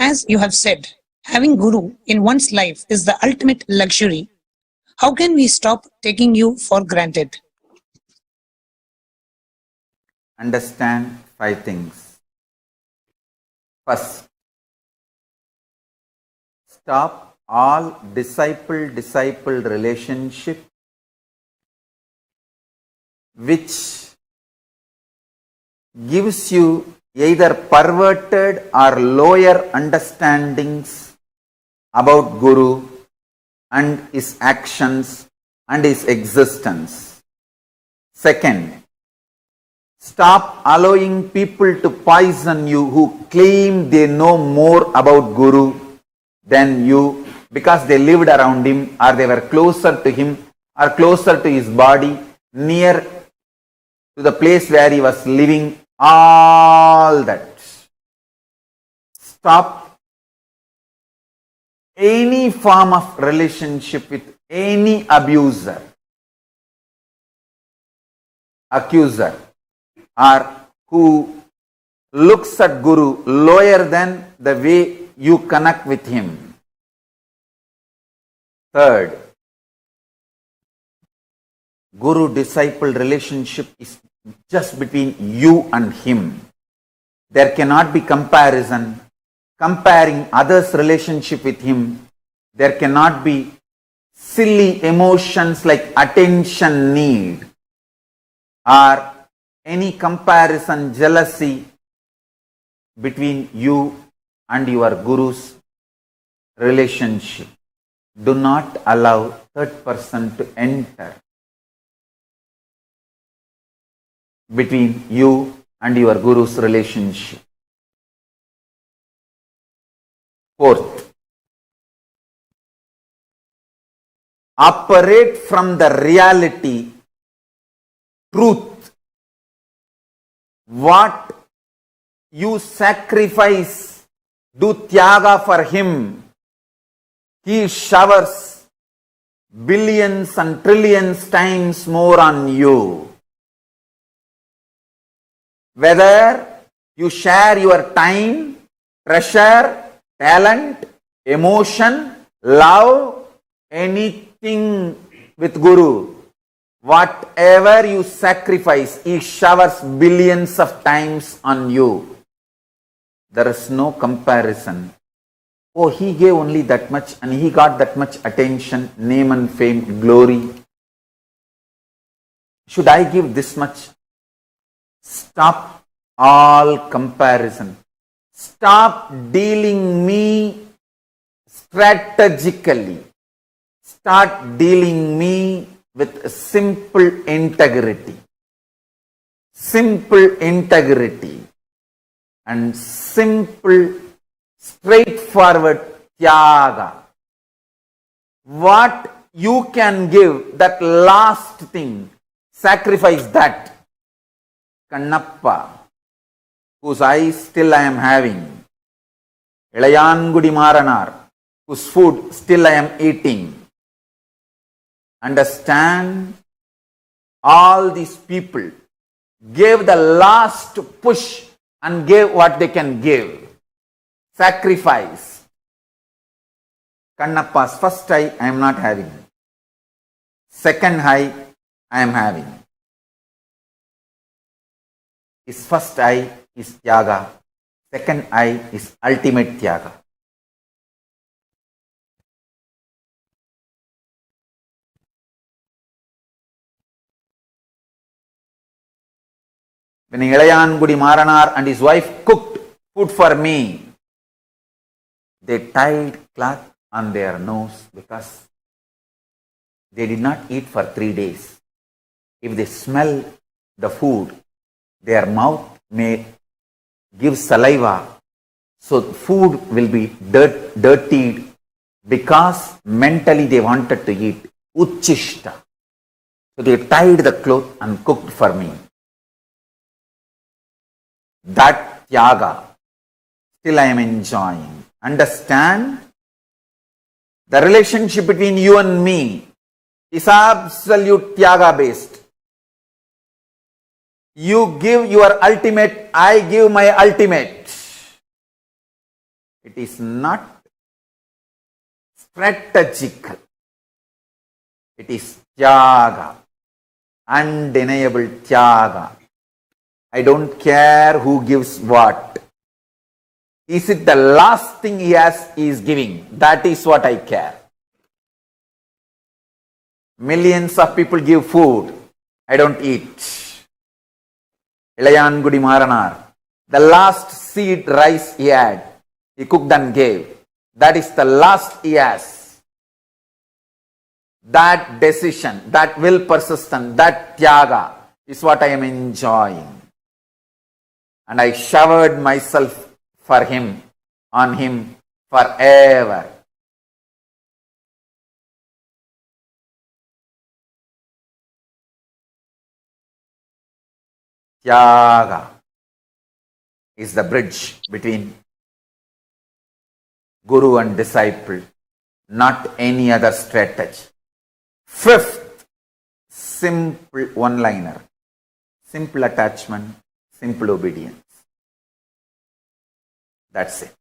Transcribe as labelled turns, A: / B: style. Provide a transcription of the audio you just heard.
A: As you have said, having Guru in one's life is the ultimate luxury. How can we stop taking you for granted?
B: Understand 5 things. First, stop all disciple relationship which gives you either perverted or lower understandings about Guru and his actions and his existence. Second, stop allowing people to poison you who claim they know more about Guru than you because they lived around him or they were closer to him or closer to his body, near to the place where he was living, all that. Stop any form of relationship with any abuser, accuser, or who looks at Guru lower than the way you connect with him. Third, Guru-disciple relationship is just between you and him. There cannot be comparison. Comparing others' relationship with him, there cannot be silly emotions like attention need or any comparison, jealousy between you and your Guru's relationship. Do not allow third person to enter between you and your Guru's relationship. Fourth, operate from the reality, truth. What you sacrifice, do tyaga for him. He showers billions and trillions times more on you. Whether you share your time, treasure, talent, emotion, love, anything with Guru, whatever you sacrifice, he showers billions of times on you. There is no comparison. Oh, he gave only that much and he got that much attention, name and fame, glory. Should I give this much? Stop all comparison. Stop dealing me strategically. Start dealing me with simple integrity. Simple integrity and simple straightforward tyaga. What you can give, that last thing, sacrifice that. Kannappa, whose eyes still I am having. Ilayangudi Maranar, whose food still I am eating. Understand, all these people gave the last push and gave what they can give. Sacrifice. Kannappa's first eye I am not having. Second eye I am having. His first eye is tyaga. Second eye is ultimate tyaga. When Ilayangudi Maranar and his wife cooked food for me, they tied cloth on their nose because they did not eat for 3 days. If they smell the food, their mouth may give saliva, so food will be dirtied because mentally they wanted to eat. Uchishta. So they tied the cloth and cooked for me. That tyaga still I am enjoying. Understand? The relationship between you and me is absolute tyaga based. You give your ultimate, I give my ultimate. It is not strategical. It is tyaga, undeniable tyaga. I don't care who gives what. Is it the last thing he is giving? That is what I care. Millions of people give food. I don't eat. Ilayangudi Maranar. The last seed rice he had, he cooked and gave. That is the last he has. That decision, that will persistence, that tyaga is what I am enjoying. And I showered myself for him, on him forever. Tyaga is the bridge between guru and disciple, not any other strategy. Fifth, simple one-liner. Simple attachment, simple obedience. That's it.